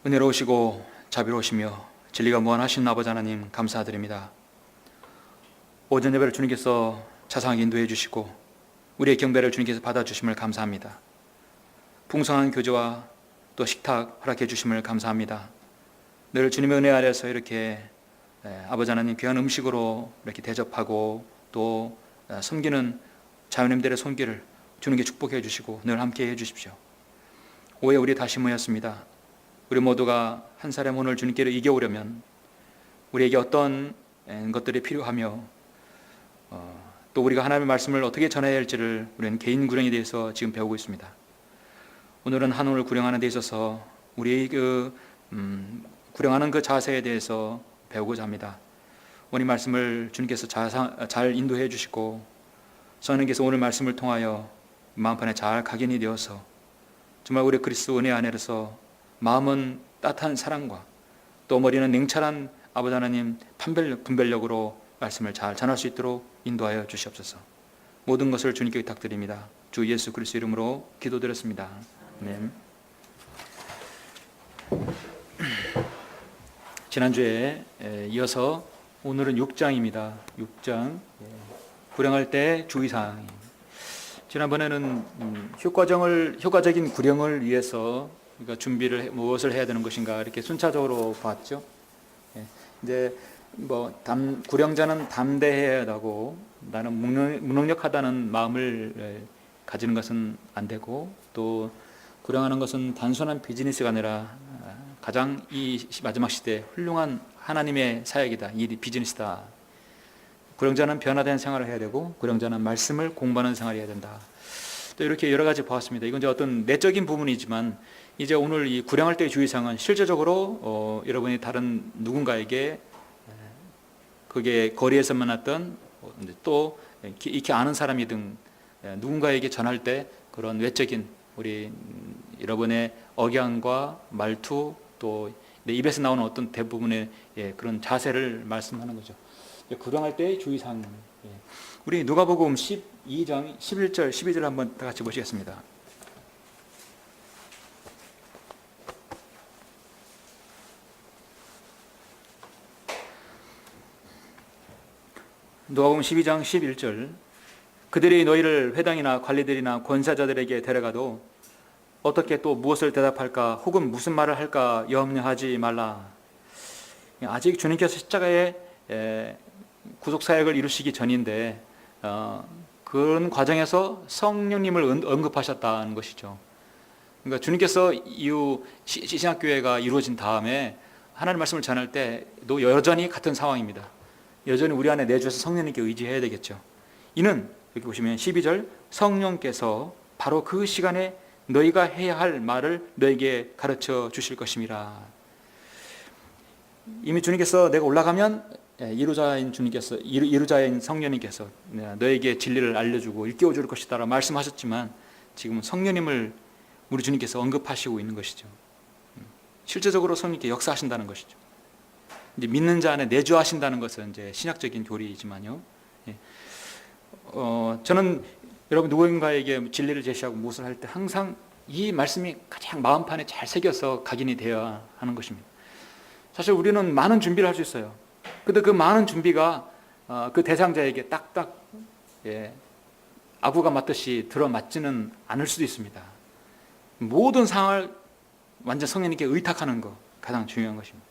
은혜로우시고 자비로우시며 진리가 무한하신 아버지 하나님 감사드립니다. 오전 예배를 주님께서 자상하게 인도해 주시고 우리의 경배를 주님께서 받아주심을 감사합니다. 풍성한 교제와 또 식탁 허락해 주심을 감사합니다. 늘 주님의 은혜 아래서 이렇게 아버지 하나님 귀한 음식으로 이렇게 대접하고 또 섬기는 자녀님들의 손길을 주님께 축복해 주시고 늘 함께 해 주십시오. 오해 우리 다시 모였습니다. 우리 모두가 한 사람의 오늘 주님께로 이겨오려면 우리에게 어떤 것들이 필요하며 또 우리가 하나님의 말씀을 어떻게 전해야 할지를 우리는 개인 구령에 대해서 지금 배우고 있습니다. 오늘은 한올을 구령하는 데 있어서 우리의 구령하는 그 자세에 대해서 배우고자 합니다. 오늘 말씀을 주님께서 잘 인도해 주시고 성령께서 오늘 말씀을 통하여 마음판에 잘 각인이 되어서 정말 우리 그리스도 은혜 안에서 마음은 따뜻한 사랑과 또 머리는 냉철한 아버지 하나님 분별력으로 말씀을 잘 전할 수 있도록 인도하여 주시옵소서. 모든 것을 주님께 부탁드립니다. 주 예수 그리스도 이름으로 기도드렸습니다. 아멘. 지난주에 이어서 오늘은 6장입니다. 6장 구령할 때 주의사항. 지난번에는 효과적인 구령을 위해서 그러니까 준비를 무엇을 해야 되는 것인가 이렇게 순차적으로 봤죠. 이제 구령자는 담대해야 하고 나는 무능력하다는 마음을 가지는 것은 안 되고 또 구령하는 것은 단순한 비즈니스가 아니라 가장 이 마지막 시대 훌륭한 하나님의 사역이다. 이 비즈니스다. 구령자는 변화된 생활을 해야 되고 구령자는 말씀을 공부하는 생활을 해야 된다. 또 이렇게 여러 가지 보았습니다. 이건 이제 어떤 내적인 부분이지만 이제 오늘 이 구령할 때의 주의사항은 실제적으로 여러분이 다른 누군가에게 그게 거리에서 만났던 또 익히 아는 사람이든 누군가에게 전할 때 그런 외적인 우리 여러분의 억양과 말투 또 내 입에서 나오는 어떤 대부분의 그런 자세를 말씀하는 거죠. 구령할 때의 주의사항. 우리 누가복음 12장 11절 12절 한번 다 같이 보시겠습니다. 누가복음 12장 11절 그들이 너희를 회당이나 관리들이나 권사자들에게 데려가도 어떻게 또 무엇을 대답할까 혹은 무슨 말을 할까 염려하지 말라. 아직 주님께서 십자가에 구속사역을 이루시기 전인데 그런 과정에서 성령님을 언급하셨다는 것이죠. 그러니까 주님께서 이후 신약교회가 이루어진 다음에 하나님 말씀을 전할 때도 여전히 같은 상황입니다. 여전히 우리 안에 내주셔서 성령님께 의지해야 되겠죠. 이는 여기 보시면 12절 성령께서 바로 그 시간에 너희가 해야 할 말을 너에게 가르쳐 주실 것임이라. 이미 주님께서 내가 올라가면 이루자인 주님께서 이루자인 성령님께서 너에게 진리를 알려주고 일깨워 줄 것이다 라고 말씀하셨지만 지금은 성령님을 우리 주님께서 언급하시고 있는 것이죠. 실제적으로 성령님께 역사하신다는 것이죠. 이제 믿는 자 안에 내주하신다는 것은 이제 신약적인 교리이지만요. 저는 여러분 누군가에게 진리를 제시하고 무엇을 할 때 항상 이 말씀이 가장 마음판에 잘 새겨서 각인이 되어야 하는 것입니다. 사실 우리는 많은 준비를 할 수 있어요. 근데 그 많은 준비가 그 대상자에게 딱딱 아구가 맞듯이 들어맞지는 않을 수도 있습니다. 모든 상황을 완전 성령님께 의탁하는 거 가장 중요한 것입니다.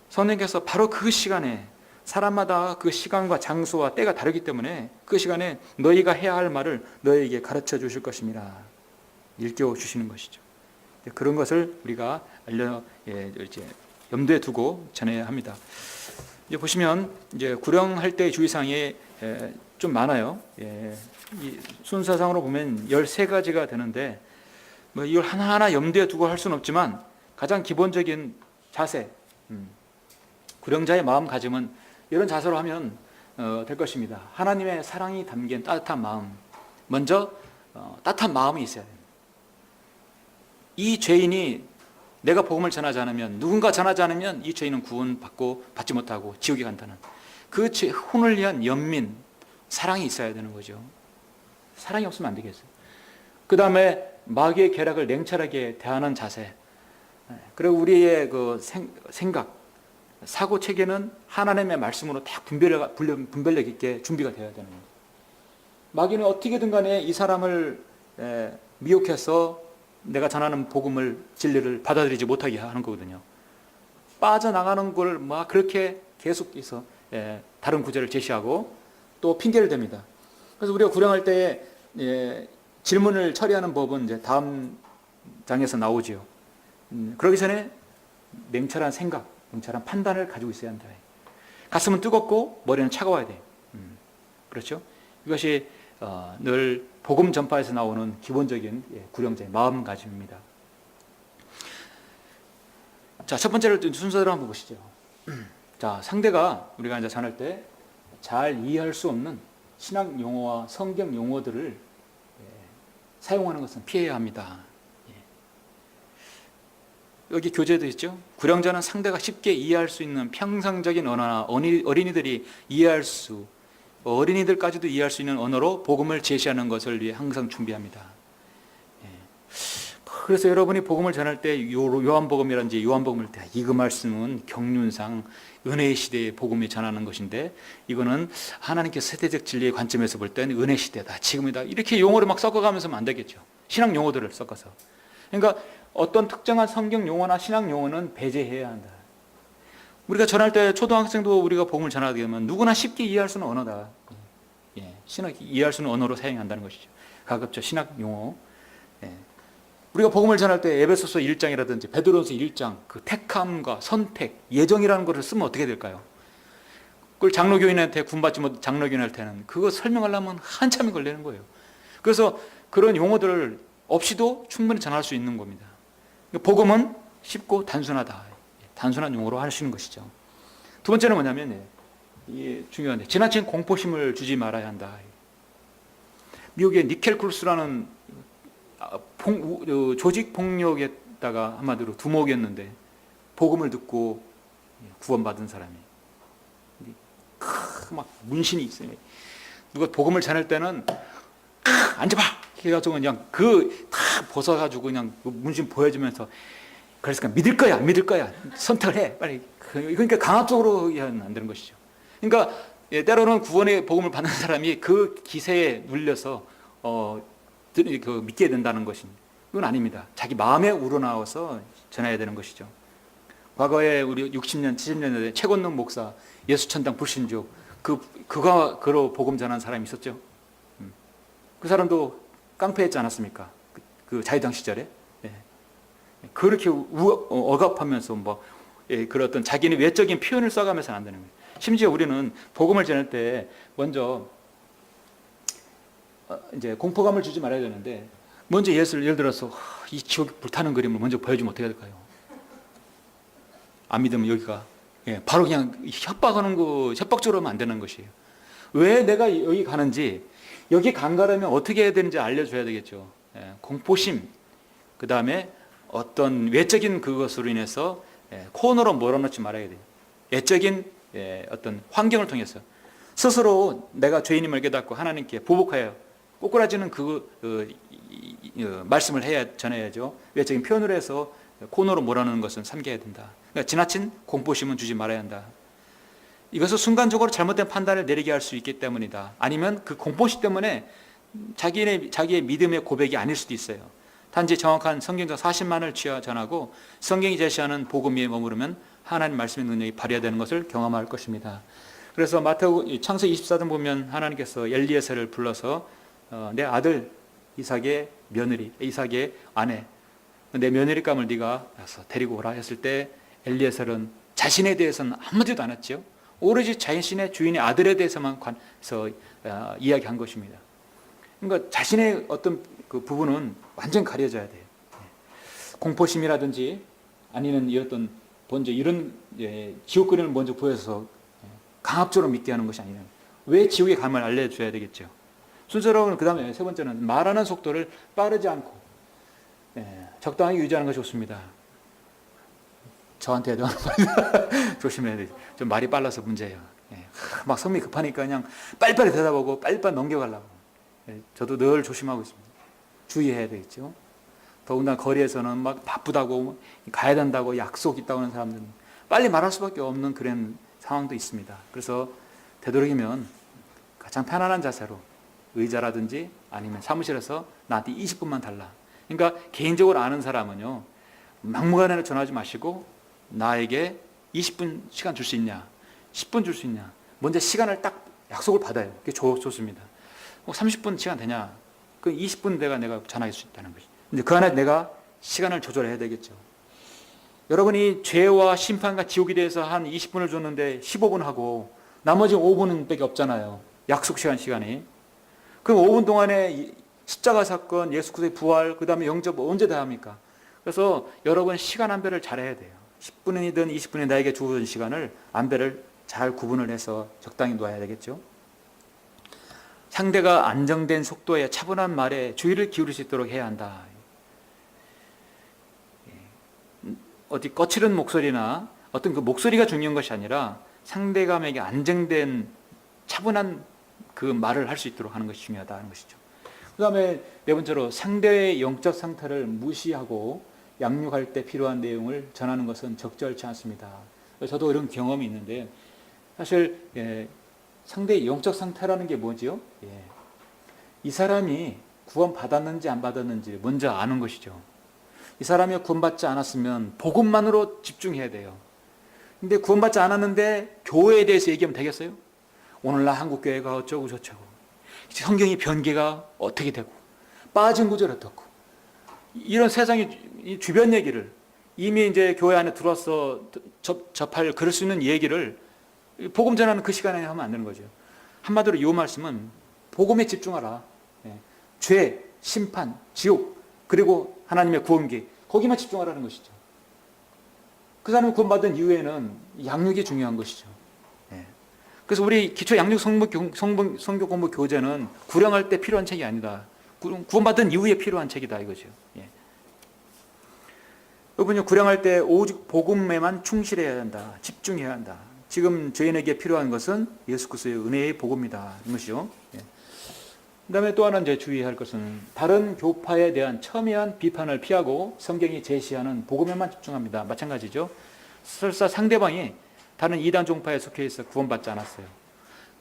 성령께서 바로 그 시간에 사람마다 그 시간과 장소와 때가 다르기 때문에 그 시간에 너희가 해야 할 말을 너희에게 가르쳐 주실 것입니다. 일깨워 주시는 것이죠. 그런 것을 우리가 이제 염두에 두고 전해야 합니다. 이제 보시면 이제 구령할 때의 주의사항이 좀 많아요. 이 순서상으로 보면 13가지가 되는데 이걸 하나하나 염두에 두고 할 수는 없지만 가장 기본적인 자세, 구령자의 마음가짐은 이런 자세로 하면 될 것입니다. 하나님의 사랑이 담긴 따뜻한 마음. 먼저 따뜻한 마음이 있어야 됩니다. 이 죄인이 내가 복음을 전하지 않으면 누군가 전하지 않으면 이 죄인은 받지 못하고 지옥에 간다는 그 혼을 위한 연민, 사랑이 있어야 되는 거죠. 사랑이 없으면 안 되겠어요. 그 다음에 마귀의 계략을 냉철하게 대하는 자세. 그리고 우리의 그 생각, 사고 체계는 하나님의 말씀으로 딱 분별력 있게 준비가 되어야 되는 거예요. 마귀는 어떻게든 간에 이 사람을 미혹해서 내가 전하는 복음을, 진리를 받아들이지 못하게 하는 거거든요. 빠져나가는 걸 막 그렇게 계속해서 다른 구절을 제시하고 또 핑계를 댑니다. 그래서 우리가 구령할 때 질문을 처리하는 법은 이제 다음 장에서 나오지요. 그러기 전에 냉철한 생각, 냉철한 판단을 가지고 있어야 한다. 가슴은 뜨겁고 머리는 차가워야 돼. 그렇죠? 이것이 늘 복음 전파에서 나오는 기본적인 구령자의 마음가짐입니다. 자, 첫 번째로 순서대로 한번 보시죠. 자, 상대가 우리가 이제 전할 때 잘 이해할 수 없는 신학 용어와 성경 용어들을 사용하는 것은 피해야 합니다. 여기 교재도 있죠. 구령자는 상대가 쉽게 이해할 수 있는 평상적인 언어나 어린이들이 이해할 수, 어린이들까지도 이해할 수 있는 언어로 복음을 제시하는 것을 위해 항상 준비합니다. 그래서 여러분이 복음을 전할 때 요한복음이라든지 요한복음을 때 이 그 말씀은 경륜상 은혜의 시대의 복음이 전하는 것인데 이거는 하나님께서 세대적 진리의 관점에서 볼 때는 은혜 시대다, 지금이다, 이렇게 용어를 막 섞어가면서 하면 안 되겠죠. 신학 용어들을 섞어서. 그러니까 어떤 특정한 성경 용어나 신학 용어는 배제해야 한다. 우리가 전할 때 초등학생도 우리가 복음을 전하게 되면 누구나 쉽게 이해할 수 있는 언어다. 신학 이해할 수 있는 언어로 사용한다는 것이죠. 가급적 신학 용어. 우리가 복음을 전할 때 에베소서 1장이라든지 베드로서 1장 그 택함과 선택, 예정이라는 것을 쓰면 어떻게 될까요? 그걸 장로교인한테 군받지 못 장로교인한테는 그거 설명하려면 한참이 걸리는 거예요. 그래서 그런 용어들을 없이도 충분히 전할 수 있는 겁니다. 복음은 쉽고 단순하다. 단순한 용어로 하시는 것이죠. 두 번째는 뭐냐면 이게 중요한데 지나친 공포심을 주지 말아야 한다. 미국의 니켈 크루스라는 조직 폭력에다가 한마디로 두목이었는데 복음을 듣고 구원받은 사람이 막 문신이 있어요. 누가 복음을 전할 때는 앉아봐 해가지고 그냥 그 다 벗어가지고 그냥 문신 보여주면서 그래서 그냥 믿을 거야 안 믿을 거야 선택을 해 빨리. 그러니까 강압적으로 하면 안 되는 것이죠. 그러니까 때로는 구원의 복음을 받는 사람이 그 기세에 눌려서 믿게 된다는 것은 그건 아닙니다. 자기 마음에 우러나와서 전해야 되는 것이죠. 과거에 우리 60년, 70년대 최건능 목사 예수천당 불신족 그로 복음 전한 사람이 있었죠. 그 사람도 깡패했지 않았습니까? 그 자유당 시절에. 그렇게 억압하면서 그런 어떤 자기는 외적인 표현을 써가면서 안 되는 거예요. 심지어 우리는 복음을 전할 때 먼저 이제 공포감을 주지 말아야 되는데 먼저 예를 들어서 이 지옥 불타는 그림을 먼저 보여주면 어떻게 될까요? 안 믿으면 여기가 바로 그냥 협박하는 거 협박적으로 하면 안 되는 것이에요. 왜 내가 여기 가는지 여기 간 가려면 어떻게 해야 되는지 알려줘야 되겠죠. 공포심 그 다음에 어떤 외적인 그것으로 인해서 코너로 몰아넣지 말아야 돼요. 외적인 어떤 환경을 통해서 스스로 내가 죄인임을 깨닫고 하나님께 보복하여 꼬꾸라지는 말씀을 해야 전해야죠. 외적인 표현으로 해서 코너로 몰아넣는 것은 삼가야 된다. 그러니까 지나친 공포심은 주지 말아야 한다. 이것은 순간적으로 잘못된 판단을 내리게 할 수 있기 때문이다. 아니면 그 공포심 때문에 자기의 믿음의 고백이 아닐 수도 있어요. 단지 정확한 성경적 40만을 전하고 성경이 제시하는 복음 위에 머무르면 하나님 말씀의 능력이 발휘되는 것을 경험할 것입니다. 그래서 창세기 24장 보면 하나님께서 엘리에셀을 불러서 내 아들 이삭의 며느리, 이삭의 아내, 내 며느리감을 네가 와서 데리고 오라 했을 때 엘리에셀은 자신에 대해서는 한마디도 안 했죠. 오로지 자신의 주인의 아들에 대해서만 이야기한 것입니다. 그러니까 자신의 어떤 그 부분은 완전 가려져야 돼요. 공포심이라든지 아니면 먼저 이런 지옥 그림을 먼저 보여서 강압적으로 믿게 하는 것이 아니라 왜 지옥에 감을 알려줘야 되겠죠. 순서로 그 다음에 세 번째는 말하는 속도를 빠르지 않고 적당히 유지하는 것이 좋습니다. 저한테 해도 조심해야 돼요. 좀 말이 빨라서 문제예요. 막 성미 급하니까 그냥 빨리빨리 대답하고 빨리빨리 넘겨가려고. 저도 늘 조심하고 있습니다. 주의해야 되겠죠. 더군다나 거리에서는 막 바쁘다고 가야 된다고 약속 있다고 하는 사람들은 빨리 말할 수밖에 없는 그런 상황도 있습니다. 그래서 되도록이면 가장 편안한 자세로 의자라든지 아니면 사무실에서 나한테 20분만 달라. 그러니까 개인적으로 아는 사람은요, 막무가내로 전화하지 마시고 나에게 20분 시간 줄 수 있냐, 10분 줄 수 있냐, 먼저 시간을 딱 약속을 받아요. 그게 좋습니다. 30분 시간 되냐? 그 20분 내가 전화할 수 있다는 거죠. 근데 그 안에 내가 시간을 조절해야 되겠죠. 여러분이 죄와 심판과 지옥에 대해서 한 20분을 줬는데 15분 하고 나머지 5분 밖에 없잖아요. 약속 시간이. 그럼 5분 동안에 십자가 사건, 예수 그리스도의 부활, 그 다음에 영접 언제 다 합니까? 그래서 여러분 시간 안배를 잘해야 돼요. 10분이든 20분이 나에게 주어진 시간을 안배를 잘 구분을 해서 적당히 놓아야 되겠죠. 상대가 안정된 속도에 차분한 말에 주의를 기울일 수 있도록 해야 한다. 어디 거칠은 목소리나 어떤 그 목소리가 중요한 것이 아니라 상대감에게 안정된 차분한 그 말을 할 수 있도록 하는 것이 중요하다는 것이죠. 그 다음에 네 번째로 상대의 영적 상태를 무시하고 양육할 때 필요한 내용을 전하는 것은 적절치 않습니다. 저도 이런 경험이 있는데 사실 상대의 영적 상태라는 게 뭐지요? 이 사람이 구원 받았는지 안 받았는지 먼저 아는 것이죠. 이 사람이 구원받지 않았으면 복음만으로 집중해야 돼요. 근데 구원받지 않았는데 교회에 대해서 얘기하면 되겠어요? 오늘날 한국교회가 어쩌고 저쩌고, 성경의 변개가 어떻게 되고, 빠진 구절 어떻고, 이런 세상의 주변 얘기를 이미 이제 교회 안에 들어와서 접할 그럴 수 있는 얘기를 복음 전하는 그 시간에 하면 안 되는 거죠. 한마디로 이 말씀은 복음에 집중하라. 죄, 심판, 지옥, 그리고 하나님의 구원기, 거기만 집중하라는 것이죠. 그 사람이 구원받은 이후에는 양육이 중요한 것이죠. 그래서 우리 기초 양육 성경 공부 교재는 구령할 때 필요한 책이 아니다. 구원받은 이후에 필요한 책이다 이거죠. 여러분요, 구령할 때 오직 복음에만 충실해야 한다. 집중해야 한다. 지금 저희에게 필요한 것은 예수 그리스도의 은혜의 복음이다. 이것이죠. 그 다음에 또 하나 이제 주의할 것은 다른 교파에 대한 첨예한 비판을 피하고 성경이 제시하는 복음에만 집중합니다. 마찬가지죠. 설사 상대방이 다른 이단 종파에 속해 있어 구원받지 않았어요.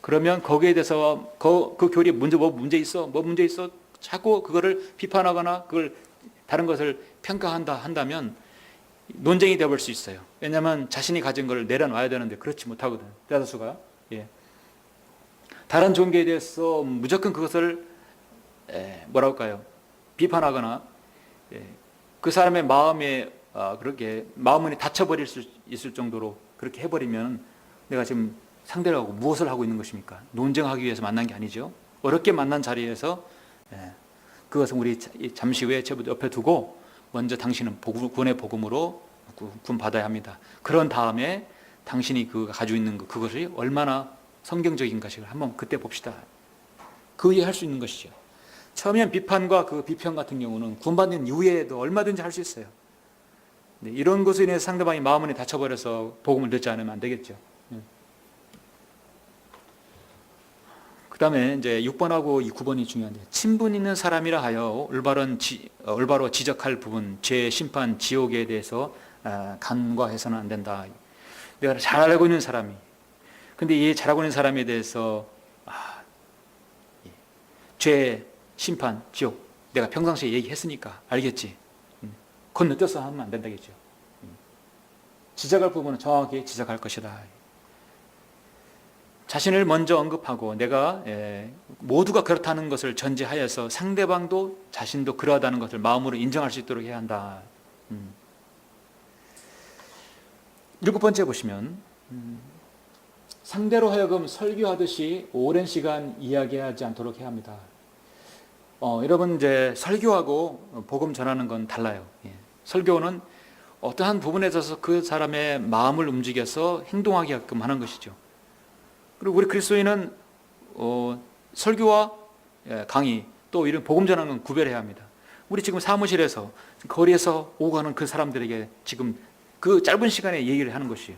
그러면 거기에 대해서 그 교리에 뭐 문제 있어 자꾸 그거를 비판하거나 그걸 다른 것을 평가한다면 논쟁이 되어볼 수 있어요. 왜냐하면 자신이 가진 걸 내려놔야 되는데 그렇지 못하거든. 대다수가. 다른 종교에 대해서 무조건 그것을 뭐라고 할까요? 비판하거나 그 사람의 마음에 그렇게 마음문이 닫혀버릴 수 있을 정도로 그렇게 해버리면 내가 지금 상대를 하고 무엇을 하고 있는 것입니까? 논쟁하기 위해서 만난 게 아니죠. 어렵게 만난 자리에서 그것은 우리 잠시 후에 옆에 두고 먼저 당신은 구원의 복음으로 구원 받아야 합니다. 그런 다음에 당신이 가지고 있는 그것이 얼마나 성경적인 것을 한번 그때 봅시다. 그 위에 할 수 있는 것이죠. 처음엔 비판과 그 비평 같은 경우는 구원받는 이후에도 얼마든지 할 수 있어요. 이런 것에 인해서 상대방이 마음문이 닫혀버려서 복음을 듣지 않으면 안 되겠죠. 그 다음에 이제 6번하고 9번이 중요한데, 친분 있는 사람이라 하여 올바로 지적할 부분, 죄, 심판, 지옥에 대해서 간과해서는 안 된다. 내가 잘 알고 있는 사람이, 근데 이 잘 알고 있는 사람에 대해서 죄, 심판, 지옥 내가 평상시에 얘기했으니까 알겠지. 건너뛰어서 하면 안 된다겠죠. 지적할 부분은 정확히 지적할 것이다. 자신을 먼저 언급하고 내가 모두가 그렇다는 것을 전제하여서 상대방도 자신도 그러하다는 것을 마음으로 인정할 수 있도록 해야 한다. 7번째 보시면 상대로 하여금 설교하듯이 오랜 시간 이야기하지 않도록 해야 합니다. 여러분 이제 설교하고 복음 전하는 건 달라요. 설교는 어떠한 부분에 있어서 그 사람의 마음을 움직여서 행동하게끔 하는 것이죠. 그리고 우리 그리스도인은 설교와 강의 또 이런 복음 전하는 건 구별해야 합니다. 우리 지금 사무실에서 거리에서 오고 가는 그 사람들에게 지금 그 짧은 시간에 얘기를 하는 것이에요.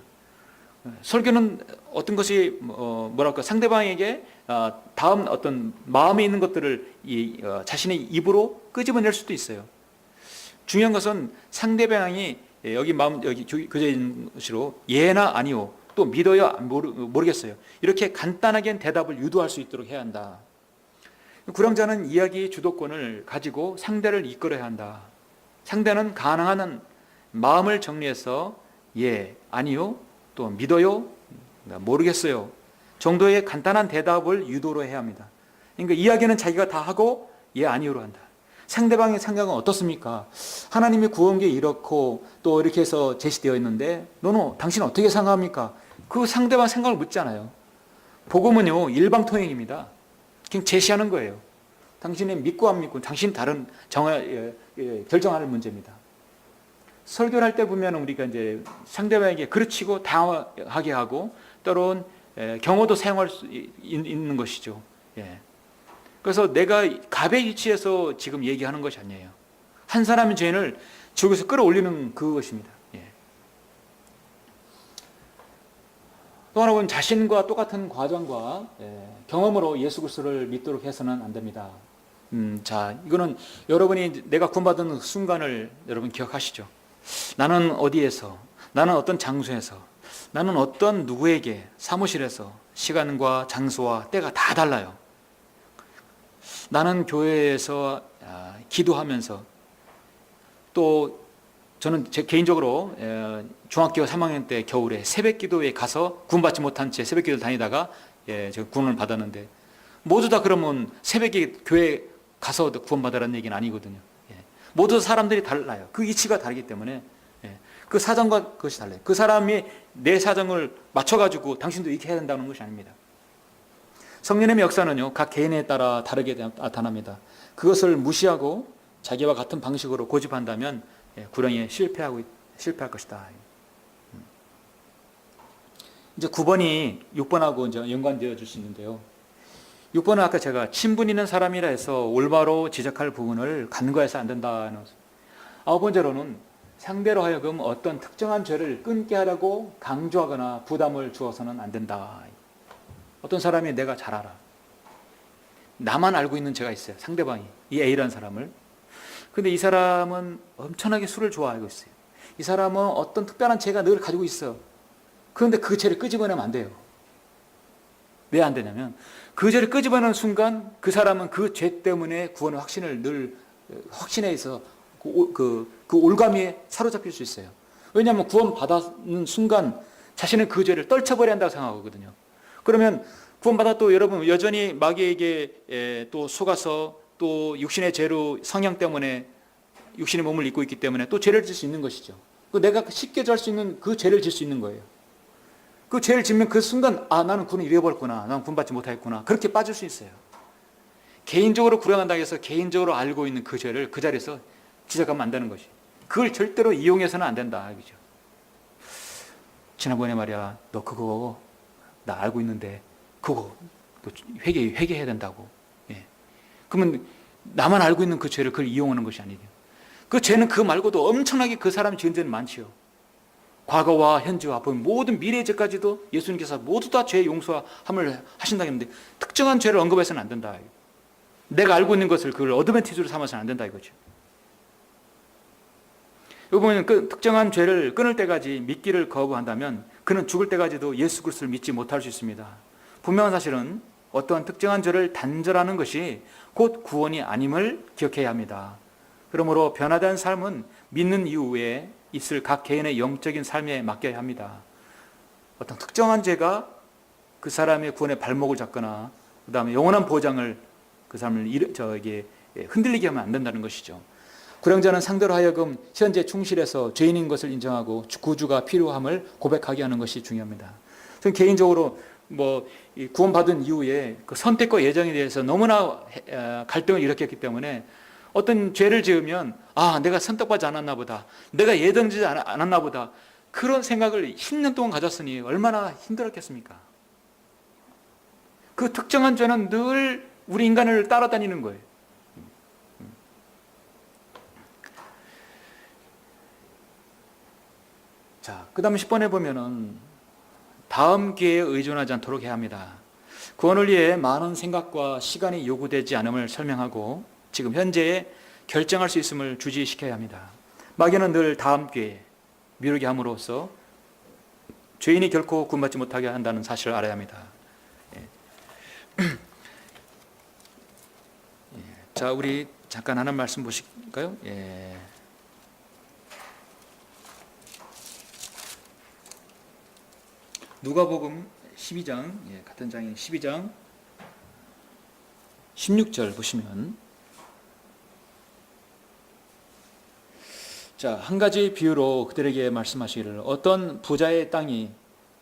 설교는 어떤 것이 뭐랄까 상대방에게 다음 어떤 마음에 있는 것들을 자신의 입으로 끄집어낼 수도 있어요. 중요한 것은 상대방이 여기 마음 여기 그려져 있는 것으로 예나 아니요 또 믿어요 모르겠어요 이렇게 간단하게 대답을 유도할 수 있도록 해야 한다. 구령자는 이야기 주도권을 가지고 상대를 이끌어야 한다. 상대는 가능한 마음을 정리해서 예, 아니요, 또 믿어요, 모르겠어요 정도의 간단한 대답을 유도로 해야 합니다. 그러니까 이야기는 자기가 다 하고 예, 아니요로 한다. 상대방의 생각은 어떻습니까? 하나님의 구원계 이렇고 또 이렇게 해서 제시되어 있는데 당신은 어떻게 생각합니까? 그 상대방 생각을 묻잖아요. 복음은요 일방통행입니다. 그냥 제시하는 거예요. 당신이 믿고 안 믿고 당신 다른 결정할 문제입니다. 설교를 할 때 보면 우리가 이제 상대방에게 그르치고 당하게 하고 때론 경호도 사용할 수 있는 것이죠. 예. 그래서 내가 갑의 위치에서 지금 얘기하는 것이 아니에요. 한 사람의 죄인을 지옥에서 끌어올리는 그것입니다. 예. 또 하나는 자신과 똑같은 과정과 경험으로 예수 그리스도를 믿도록 해서는 안 됩니다. 자, 이거는 여러분이 내가 구원받은 순간을 여러분 기억하시죠? 나는 어디에서, 나는 어떤 장소에서, 나는 어떤 누구에게, 사무실에서, 시간과 장소와 때가 다 달라요. 나는 교회에서 기도하면서 또 저는 제 개인적으로 중학교 3학년 때 겨울에 새벽 기도에 가서 구원받지 못한 채 새벽 기도를 다니다가 제가 구원을 받았는데 모두 다 그러면 새벽에 교회 가서 구원받으라는 얘기는 아니거든요. 모두 사람들이 달라요. 그 이치가 다르기 때문에 그 사정과 그것이 달라요. 그 사람이 내 사정을 맞춰가지고 당신도 이렇게 해야 된다는 것이 아닙니다. 성령님의 역사는요 각 개인에 따라 다르게 나타납니다. 그것을 무시하고 자기와 같은 방식으로 고집한다면 구령에 실패할 것이다. 이제 9번이 6번하고 이제 연관되어 줄 수 있는데요. 6번은 아까 제가 친분 있는 사람이라 해서 올바로 지적할 부분을 간과해서 안 된다는 것입니다. 9번째로는 상대로 하여금 어떤 특정한 죄를 끊게 하려고 강조하거나 부담을 주어서는 안 된다. 어떤 사람이 내가 잘 알아. 나만 알고 있는 죄가 있어요. 상대방이. 이 A라는 사람을. 근데 이 사람은 엄청나게 술을 좋아하고 있어요. 이 사람은 어떤 특별한 죄가 늘 가지고 있어. 그런데 그 죄를 끄집어내면 안 돼요. 왜 안 되냐면 그 죄를 끄집어내는 순간 그 사람은 그 죄 때문에 구원의 확신을 늘 확신해서 그 올가미에 사로잡힐 수 있어요. 왜냐하면 구원 받았는 순간 자신은 그 죄를 떨쳐버려야 한다고 생각하거든요. 그러면 구원받아 또 여러분 여전히 마귀에게 또 속아서 또 육신의 죄로 성향 때문에 육신의 몸을 입고 있기 때문에 또 죄를 질 수 있는 것이죠. 내가 쉽게 질 수 있는 그 죄를 질 수 있는 거예요. 그 죄를 짓면 그 순간 나는 구원을 잃어버렸구나. 나는 구원받지 못하겠구나. 그렇게 빠질 수 있어요. 개인적으로 구령한다고 해서 개인적으로 알고 있는 그 죄를 그 자리에서 지적하면 안 되는 것이. 그걸 절대로 이용해서는 안 된다. 그죠? 지난번에 말이야 너 그거 나 알고 있는데 그거 회개해야 된다고. 예. 그러면 나만 알고 있는 그 죄를 그걸 이용하는 것이 아니에요. 그 죄는 그 말고도 엄청나게 그 사람이 지은 죄는 많지요. 과거와 현재와 모든 미래의 죄까지도 예수님께서 모두 다 죄의 용서함을 하신다고 했는데 특정한 죄를 언급해서는 안 된다. 내가 알고 있는 것을 그걸 어드밴티지로 삼아서는 안 된다 이거죠. 여기 보면 그 특정한 죄를 끊을 때까지 믿기를 거부한다면 그는 죽을 때까지도 예수 그리스도를 믿지 못할 수 있습니다. 분명한 사실은 어떠한 특정한 죄를 단절하는 것이 곧 구원이 아님을 기억해야 합니다. 그러므로 변화된 삶은 믿는 이후에 있을 각 개인의 영적인 삶에 맡겨야 합니다. 어떤 특정한 죄가 그 사람의 구원의 발목을 잡거나 그 다음에 영원한 보장을 그 사람을 흔들리게 하면 안 된다는 것이죠. 구령자는 상대로 하여금 현재 충실해서 죄인인 것을 인정하고 구주가 필요함을 고백하게 하는 것이 중요합니다. 저는 개인적으로 구원받은 이후에 그 선택과 예정에 대해서 너무나 갈등을 일으켰기 때문에 어떤 죄를 지으면 내가 선택받지 않았나 보다. 내가 예정되지 않았나 보다. 그런 생각을 10년 동안 가졌으니 얼마나 힘들었겠습니까? 그 특정한 죄는 늘 우리 인간을 따라다니는 거예요. 자, 그 다음에 10번에 보면은 다음 기회에 의존하지 않도록 해야 합니다. 구원을 위해 많은 생각과 시간이 요구되지 않음을 설명하고 지금 현재에 결정할 수 있음을 주지시켜야 합니다. 마귀는 늘 다음 기회에 미루게 함으로써 죄인이 결코 구원받지 못하게 한다는 사실을 알아야 합니다. 자, 우리 잠깐 하는 말씀 보실까요? 누가복음 12장, 같은 장인 12장 16절 보시면, 자, 한 가지 비유로 그들에게 말씀하시기를, 어떤 부자의 땅이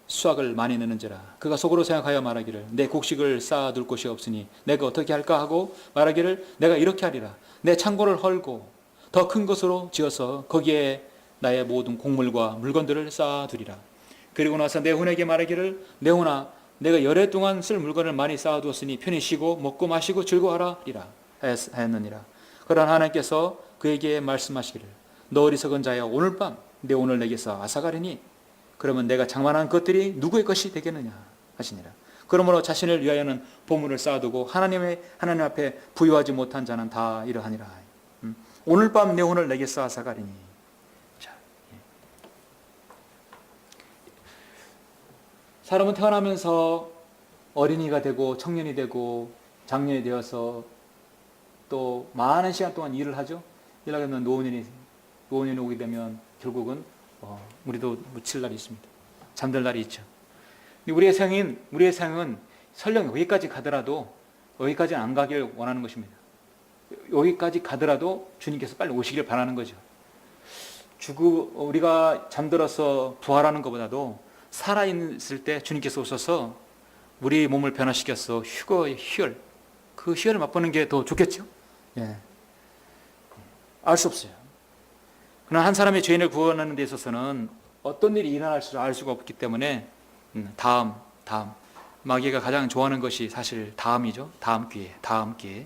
수확을 많이 내는지라 그가 속으로 생각하여 말하기를, 내 곡식을 쌓아둘 곳이 없으니 내가 어떻게 할까 하고 말하기를, 내가 이렇게 하리라, 내 창고를 헐고 더 큰 것으로 지어서 거기에 나의 모든 곡물과 물건들을 쌓아두리라. 그리고 나서 내 혼에게 말하기를, 내 혼아, 내가 열해 동안 쓸 물건을 많이 쌓아두었으니 편히 쉬고 먹고 마시고 즐거워하리라 하였느니라. 그러나 하나님께서 그에게 말씀하시기를, 너 어리석은 자여, 오늘 밤 내 오늘 내게서 앗아가리니 그러면 내가 장만한 것들이 누구의 것이 되겠느냐 하시니라. 그러므로 자신을 위하여는 보물을 쌓아두고 하나님 앞에 부유하지 못한 자는 다 이러하니라. 오늘 밤 내 오늘 내게서 앗아가리니. 자, 사람은 태어나면서 어린이가 되고 청년이 되고 장년이 되어서 또 많은 시간 동안 일을 하죠. 일하게 되면 노년이 오게 되면 결국은 우리도 묻힐 날이 있습니다. 잠들 날이 있죠. 우리의 생은 설령 여기까지 가더라도 여기까지는 안 가길 원하는 것입니다. 여기까지 가더라도 주님께서 빨리 오시길 바라는 거죠. 우리가 잠들어서 부활하는 것보다도 살아있을 때 주님께서 오셔서 우리 몸을 변화시켜서 휴거의 희열, 그 희열을 맛보는 게 더 좋겠죠. 알 수 없어요. 그러나 한 사람의 죄인을 구원하는 데 있어서는 어떤 일이 일어날지 알 수가 없기 때문에 다음 마귀가 가장 좋아하는 것이 사실 다음이죠. 다음 기회.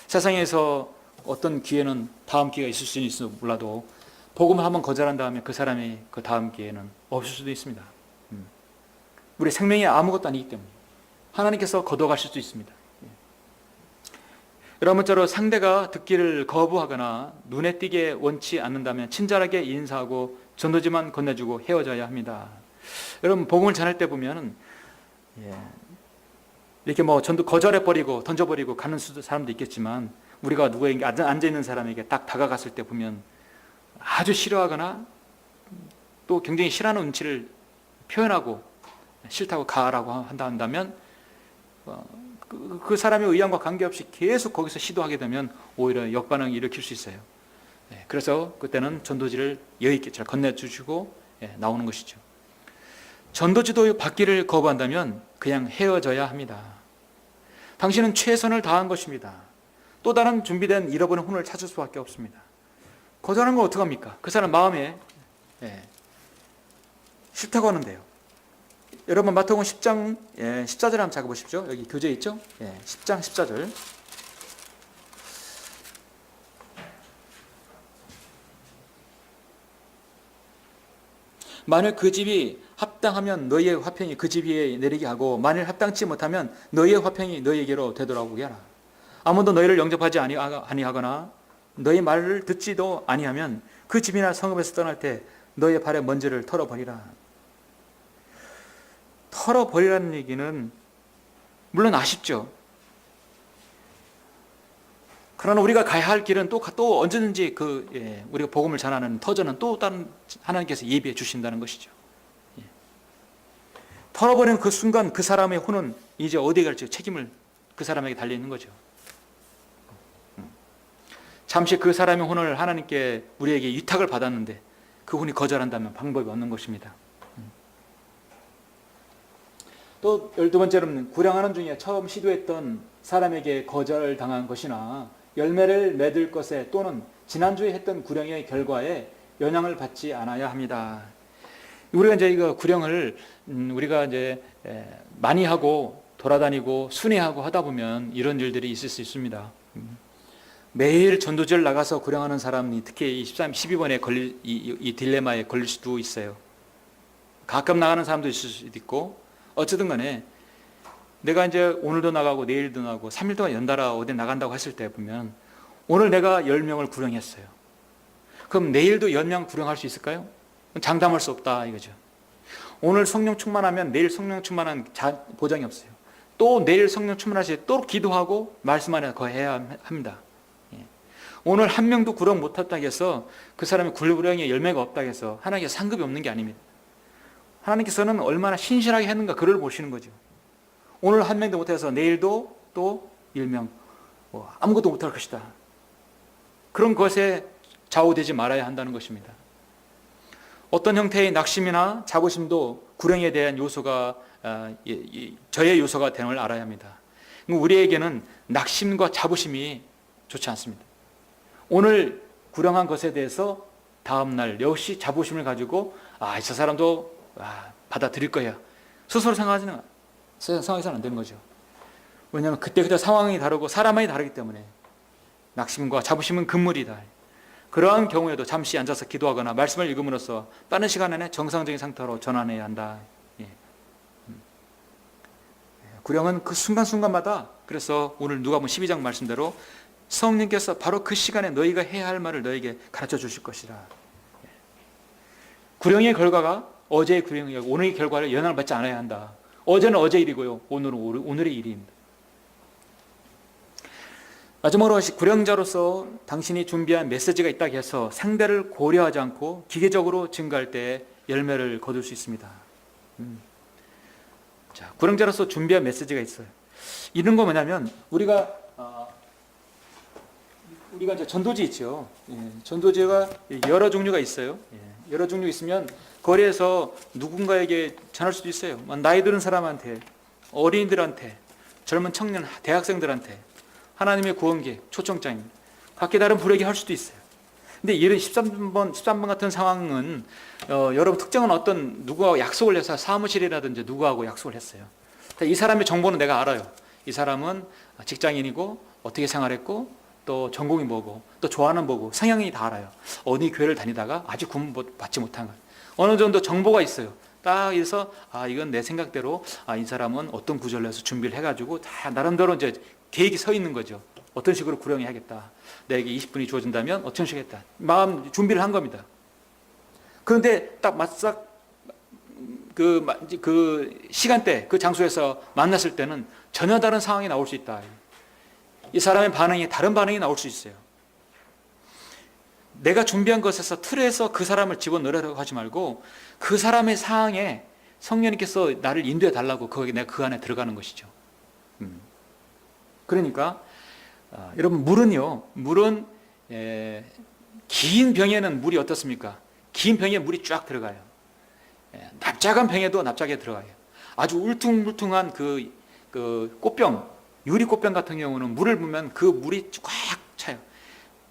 세상에서 어떤 기회는 다음 기회가 있을 수는 있어 몰라도 복음을 한번 거절한 다음에 그 사람이 그 다음 기회는 없을 수도 있습니다. 우리 생명이 아무것도 아니기 때문에 하나님께서 거둬가실 수 있습니다. 여러분처럼 상대가 듣기를 거부하거나 눈에 띄게 원치 않는다면 친절하게 인사하고 전도지만 건네주고 헤어져야 합니다. 여러분, 복음을 전할 때 보면 이렇게 전도 거절해버리고 던져버리고 가는 사람도 있겠지만, 우리가 누구에게 앉아있는 사람에게 딱 다가갔을 때 보면 아주 싫어하거나 또 굉장히 싫어하는 눈치를 표현하고 싫다고 가라고 한다면 그 사람의 의향과 관계없이 계속 거기서 시도하게 되면 오히려 역반응을 일으킬 수 있어요. 그래서 그때는 전도지를 여유 있게 잘 건네주시고 나오는 것이죠. 전도지도 받기를 거부한다면 그냥 헤어져야 합니다. 당신은 최선을 다한 것입니다. 또 다른 준비된 잃어버린 혼을 찾을 수밖에 없습니다. 거절하는 건 어떡합니까? 그 사람 마음에 싫다고 하는데요. 여러분, 마태복음 10장 14절 한번 찾아보십시오. 여기 교재 있죠? 10장 14절. 만일 그 집이 합당하면 너희의 화평이 그 집 위에 내리게 하고, 만일 합당치 못하면 너희의 화평이 너희에게로 되돌아오게 하라. 아무도 너희를 영접하지 아니하거나 너희 말을 듣지도 아니하면 그 집이나 성읍에서 떠날 때 너희의 발의 먼지를 털어버리라. 털어버리라는 얘기는 물론 아쉽죠. 그러나 우리가 가야 할 길은 또 언제든지 우리가 복음을 전하는 터전은 또 다른 하나님께서 예비해 주신다는 것이죠. 털어버리는 그 순간 그 사람의 혼은 이제 어디에 갈지 책임을 그 사람에게 달려 있는 거죠. 잠시 그 사람의 혼을 하나님께 우리에게 위탁을 받았는데 그 혼이 거절한다면 방법이 없는 것입니다. 또 12번째로는 구량하는 중에 처음 시도했던 사람에게 거절당한 것이나 열매를 맺을 것에 또는 지난주에 했던 구령의 결과에 영향을 받지 않아야 합니다. 우리가 이제 이거 구령을 우리가 이제 많이 하고 돌아다니고 순회하고 하다 보면 이런 일들이 있을 수 있습니다. 매일 전도지를 나가서 구령하는 사람이 특히 이 12번에 걸릴 이 딜레마에 걸릴 수도 있어요. 가끔 나가는 사람도 있을 수도 있고, 어쨌든 간에 내가 이제 오늘도 나가고 내일도 나가고 3일 동안 연달아 어디 나간다고 했을 때 보면, 오늘 내가 10명을 구령했어요. 그럼 내일도 10명 구령할 수 있을까요? 장담할 수 없다 이거죠. 오늘 성령 충만하면 내일 성령 충만한 보장이 없어요. 또 내일 성령 충만하실 때 또 기도하고 말씀 안에 거해야 합니다. 예. 오늘 한 명도 구령 못했다고 해서 그 사람의 구령에 열매가 없다고 해서 하나님께서 상급이 없는 게 아닙니다. 하나님께서는 얼마나 신실하게 했는가 그를 보시는 거죠. 오늘 한 명도 못해서 내일도 또 10명 아무것도 못할 것이다. 그런 것에 좌우되지 말아야 한다는 것입니다. 어떤 형태의 낙심이나 자부심도 구령에 대한 요소가 저의 요소가 되는 걸 알아야 합니다. 우리에게는 낙심과 자부심이 좋지 않습니다. 오늘 구령한 것에 대해서 다음날 역시 자부심을 가지고 저 사람도 받아들일 거야 스스로 생각해서는 안 되는 거죠. 왜냐하면 그때 상황이 다르고 사람이 다르기 때문에 낙심과 자부심은 금물이다. 그러한 경우에도 잠시 앉아서 기도하거나 말씀을 읽음으로써 빠른 시간 안에 정상적인 상태로 전환해야 한다. 구령은 그 순간순간마다, 그래서 오늘 누가복음 12장 말씀대로 성령께서 바로 그 시간에 너희가 해야 할 말을 너에게 가르쳐 주실 것이라. 구령의 결과가 어제의 구령이고 오늘의 결과를 영향을 받지 않아야 한다. 어제는 어제 일이고요, 오늘은 오늘의 일입니다. 마지막으로 구령자로서 당신이 준비한 메시지가 있다고 해서 상대를 고려하지 않고 기계적으로 증거할 때 열매를 거둘 수 있습니다. 자, 구령자로서 준비한 메시지가 있어요. 이런 거 뭐냐면 우리가 이제 전도지 있죠. 전도지가 여러 종류가 있어요. 여러 종류 있으면 거리에서 누군가에게 전할 수도 있어요. 나이 들은 사람한테, 어린이들한테, 젊은 청년, 대학생들한테 하나님의 구원계 초청장입니다. 각기 다른 불에게 할 수도 있어요. 근데 이런 13번 같은 상황은 여러분 특정한 어떤 누구하고 약속을 해서 사무실이라든지 누구하고 약속을 했어요. 이 사람의 정보는 내가 알아요. 이 사람은 직장인이고 어떻게 생활했고 또 전공이 뭐고 또 좋아하는 뭐고 성향이 다 알아요. 어디 교회를 다니다가 아직 구원 받지 못한 것. 어느 정도 정보가 있어요. 딱 해서 이건 내 생각대로 이 사람은 어떤 구절로 해서 준비를 해가지고 다 나름대로 이제 계획이 서 있는 거죠. 어떤 식으로 구령해야겠다. 내게 20분이 주어진다면 어떤 식으로 하겠다. 마음 준비를 한 겁니다. 그런데 딱 맞싹 그 시간대, 그 장소에서 만났을 때는 전혀 다른 상황이 나올 수 있다. 이 사람의 반응이 다른 반응이 나올 수 있어요. 내가 준비한 것에서 틀에서 그 사람을 집어넣으려고 하지 말고 그 사람의 상황에 성령님께서 나를 인도해 달라고 내가 그 안에 들어가는 것이죠. 그러니까 여러분 물은 긴 병에는 물이 어떻습니까? 긴 병에 물이 쫙 들어가요. 납작한 병에도 납작하게 들어가요. 아주 울퉁불퉁한 그 꽃병, 유리 꽃병 같은 경우는 물을 부으면 그 물이 꽉 차요.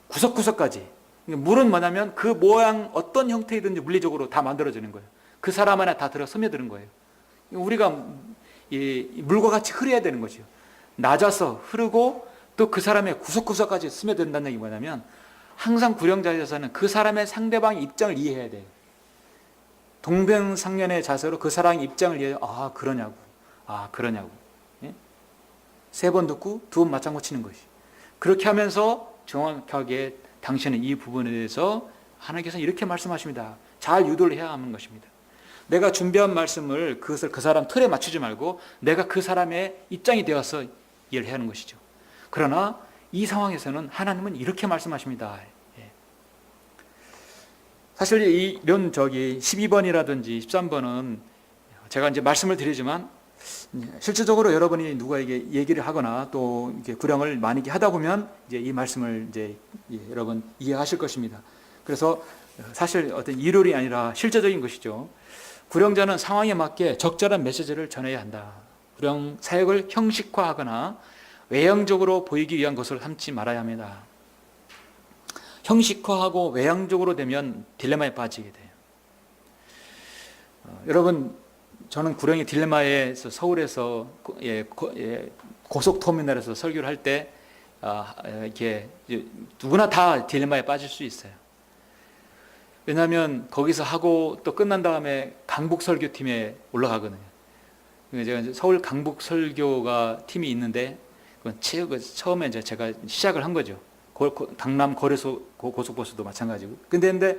구석구석까지. 물은 뭐냐면 그 모양 어떤 형태이든지 물리적으로 다 만들어지는 거예요. 그 사람 안에 다 스며드는 거예요. 우리가 물과 같이 흐려야 되는 거죠. 낮아서 흐르고 또 그 사람의 구석구석까지 스며든다는 얘기 뭐냐면 항상 구령자에서는 그 사람의 상대방의 입장을 이해해야 돼요. 동병상련의 자세로 그 사람의 입장을 이해해요. 그러냐고. 예? 3번 듣고 2번 맞장구 치는 것이. 그렇게 하면서 정확하게 당신은 이 부분에 대해서 하나님께서 이렇게 말씀하십니다. 잘 유도를 해야 하는 것입니다. 내가 준비한 말씀을 그것을 그 사람 틀에 맞추지 말고 내가 그 사람의 입장이 되어서 이해를 해야 하는 것이죠. 그러나 이 상황에서는 하나님은 이렇게 말씀하십니다. 사실 이런 12번이라든지 13번은 제가 이제 말씀을 드리지만 실질적으로 여러분이 누구에게 얘기를 하거나 또 이렇게 구령을 많이 하다 보면 이제 이 말씀을 이제 여러분 이해하실 것입니다. 그래서 사실 어떤 이론이 아니라 실제적인 것이죠. 구령자는 상황에 맞게 적절한 메시지를 전해야 한다. 구령 사역을 형식화하거나 외형적으로 보이기 위한 것으로 삼지 말아야 합니다. 형식화하고 외형적으로 되면 딜레마에 빠지게 돼요. 여러분, 저는 구령의 딜레마에서 서울에서 고속터미널에서 설교를 할 때 이렇게 누구나 다 딜레마에 빠질 수 있어요. 왜냐하면 거기서 하고 또 끝난 다음에 강북 설교팀에 올라가거든요. 제가 이제 서울 강북 설교가 팀이 있는데 처음에 이제 제가 시작을 한 거죠. 강남 거래소 고속버스도 마찬가지고. 근데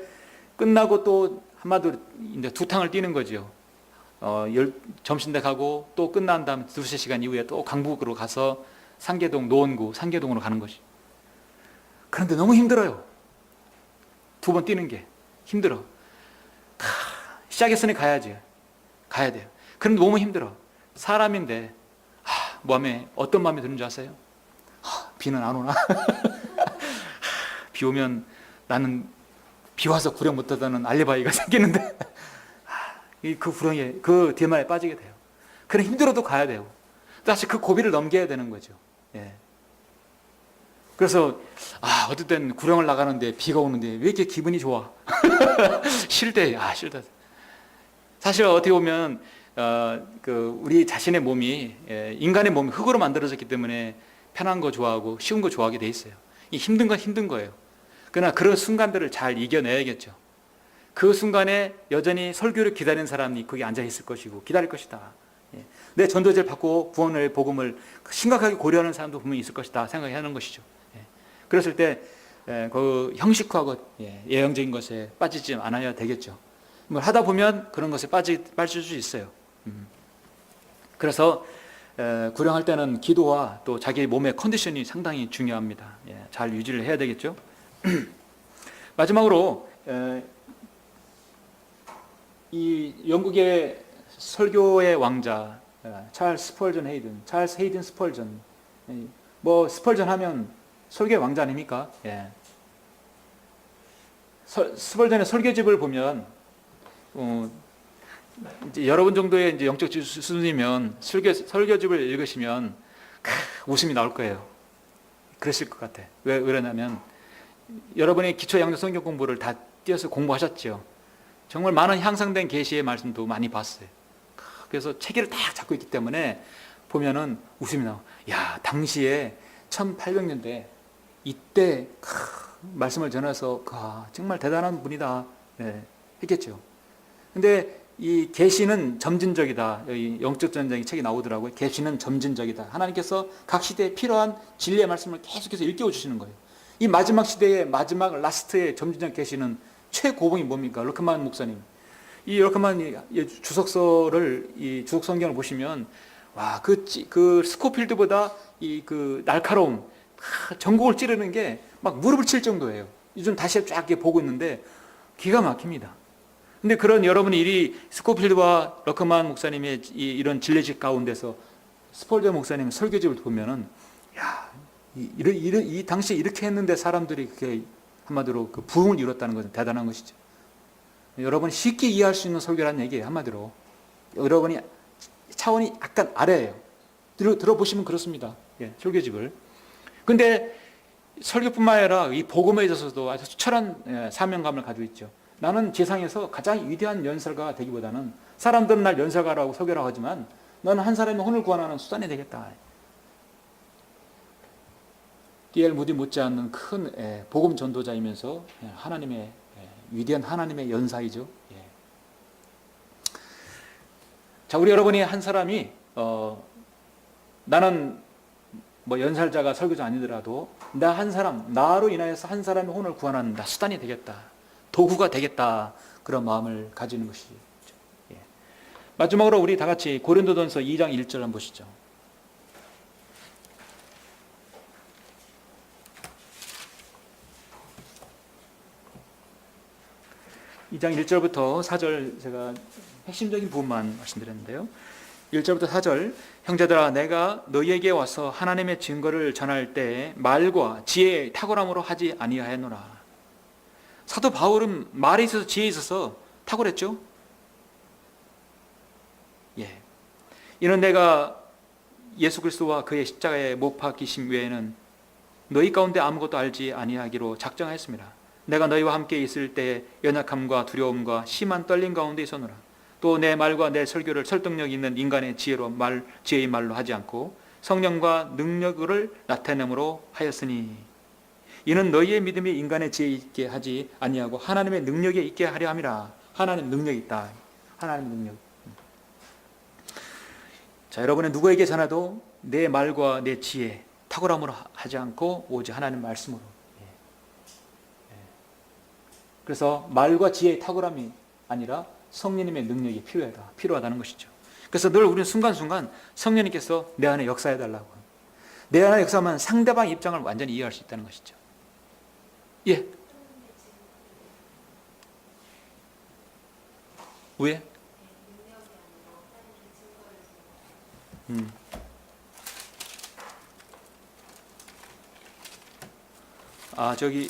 끝나고 또 한마디로 이제 두 탕을 뛰는 거죠. 점심때 가고 또 끝난 다음에 두세 시간 이후에 또 강북으로 가서 상계동 노원구 상계동으로 가는 것이. 그런데 너무 힘들어요. 두 번 뛰는 게 힘들어. 시작했으니 가야지. 가야 돼요. 그런데 너무 힘들어. 사람인데 마음에 어떤 마음이 드는 줄 아세요? 비는 안 오나? 비 오면 나는 비 와서 구령 못하다는 알리바이가 생기는데 그 구령에 그 딜만에 빠지게 돼요. 그래 힘들어도 가야 돼요. 다시 그 고비를 넘겨야 되는 거죠. 예. 그래서 어쨌든 구령을 나가는데 비가 오는데 왜 이렇게 기분이 좋아? 싫다. 사실 어떻게 보면 우리 자신의 몸이 인간의 몸이 흙으로 만들어졌기 때문에 편한 거 좋아하고 쉬운 거 좋아하게 돼 있어요. 이 힘든 건 힘든 거예요. 그러나 그런 순간들을 잘 이겨내야겠죠. 그 순간에 여전히 설교를 기다리는 사람이 거기 앉아 있을 것이고 기다릴 것이다. 내 전도제를 받고 구원을 복음을 심각하게 고려하는 사람도 분명히 있을 것이다 생각하는 것이죠. 그랬을 때 그 형식화하고 예형적인 것에 빠지지 않아야 되겠죠. 뭘 하다 보면 그런 것에 빠질 수 있어요. 그래서 구령할 때는 기도와 또 자기 몸의 컨디션이 상당히 중요합니다. 잘 유지를 해야 되겠죠. 마지막으로 이 영국의 설교의 왕자 찰스 헤이든 스펄전. 뭐 스펄전 하면 설교의 왕자 아닙니까? 스펄전의 설교집을 보면 이제 여러분 정도의 이제 영적 수준이면 설교집을 읽으시면 웃음이 나올 거예요. 그러실 것 같아. 왜 그러냐면 여러분의 기초 양육 성경 공부를 다 띄어서 공부하셨죠. 정말 많은 향상된 계시의 말씀도 많이 봤어요. 그래서 체계를 딱 잡고 있기 때문에 보면은 웃음이 나와. 야, 당시에 1800년대 이때 말씀을 전해서 정말 대단한 분이다 했겠죠. 근데 이 계시는 점진적이다. 여기 영적 전쟁의 책이 나오더라고요. 계시는 점진적이다. 하나님께서 각 시대에 필요한 진리의 말씀을 계속해서 일깨워 주시는 거예요. 이 마지막 시대의 마지막 라스트의 점진적 계시는 최고봉이 뭡니까? 럭크만 목사님. 이 럭크만 주석서를 이 주석 성경을 보시면 그 스코필드보다 그 날카로움 전곡을 찌르는 게 막 무릎을 칠 정도예요. 요즘 다시 쫙 보고 있는데 기가 막힙니다. 근데 그런 여러분이 이 스코필드와 럭크만 목사님의 이런 진리식 가운데서 스펄저 목사님 설교집을 보면은 이 당시에 이렇게 했는데 사람들이 그게 한마디로 그 부흥을 이뤘다는 것은 대단한 것이죠. 여러분이 쉽게 이해할 수 있는 설교라는 얘기예요. 한마디로 여러분이 차원이 약간 아래예요. 들어보시면 그렇습니다. 설교집을. 근데 설교뿐만 아니라 이 복음에 있어서도 아주 철한 사명감을 가지고 있죠. 나는 세상에서 가장 위대한 연설가가 되기보다는 사람들은 날 연설가라고 소개를 하지만 너는 한 사람의 혼을 구원하는 수단이 되겠다. D.L. 무디 못지않는 큰 복음 전도자이면서 하나님의 위대한 하나님의 연사이죠. 자, 우리 여러분이 한 사람이 나는 뭐 연살자가 설교자 아니더라도 나로 인하여서 한 사람의 혼을 구원하는 수단이 되겠다. 도구가 되겠다. 그런 마음을 가지는 것이죠. 마지막으로 우리 다 같이 고린도전서 2장 1절 한번 보시죠. (2장 1절부터 4절) 제가 핵심적인 부분만 말씀드렸는데요. 1절부터 4절. 형제들아, 내가 너희에게 와서 하나님의 증거를 전할 때 말과 지혜의 탁월함으로 하지 아니하였노라. 사도 바울은 말에 있어서 지혜에 있어서 탁월했죠. 이는 내가 예수 그리스도와 그의 십자가에 못 박히심 외에는 너희 가운데 아무것도 알지 아니하기로 작정하였습니다. 내가 너희와 함께 있을 때 연약함과 두려움과 심한 떨림 가운데 있었노라. 또 내 말과 내 설교를 설득력 있는 인간의 지혜의 말로 하지 않고 성령과 능력을 나타내므로 하였으니 이는 너희의 믿음이 인간의 지혜 있게 하지 아니하고 하나님의 능력에 있게 하려 함이라. 하나님 능력이 있다. 하나님 능력. 자, 여러분은 누구에게 전하도 내 말과 내 지혜 탁월함으로 하지 않고 오직 하나님 말씀으로. 그래서 말과 지혜의 탁월함이 아니라 성령님의 능력이 필요하다는 것이죠. 그래서 늘 우리는 순간순간 성령님께서 내 안에 역사해달라고, 내 안에 역사하면 상대방 입장을 완전히 이해할 수 있다는 것이죠. 예. 왜? 저기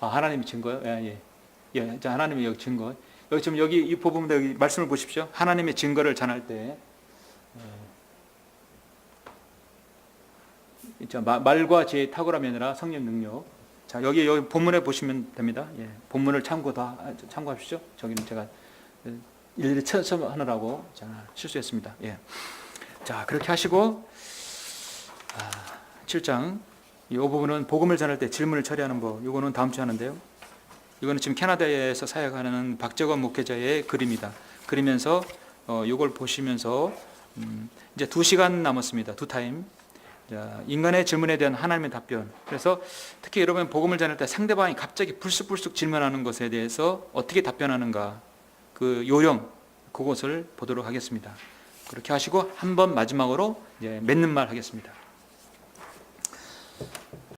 하나님이 증거요? 예, 예. 예, 자, 하나님이 여기 증거. 여기 지금 여기 이 부분도 여기 말씀을 보십시오. 하나님의 증거를 전할 때, 말과 지혜의 탁월함이 아니라 성령 능력. 자, 여기 본문에 보시면 됩니다. 예, 본문을 참고하십시오. 저기는 제가 일일이 하느라고 실수했습니다. 예. 자, 그렇게 하시고 7장 이 부분은 복음을 전할 때 질문을 처리하는 법. 이거는 다음 주에 하는데요. 이거는 지금 캐나다에서 사역하는 박재건 목회자의 글입니다. 그리면서 이걸 보시면서 이제 2시간 남았습니다. 2타임. 자, 인간의 질문에 대한 하나님의 답변. 그래서 특히 여러분 복음을 전할 때 상대방이 갑자기 불쑥불쑥 질문하는 것에 대해서 어떻게 답변하는가, 그 요령, 그것을 보도록 하겠습니다. 그렇게 하시고 한 번 마지막으로 이제 맺는 말 하겠습니다.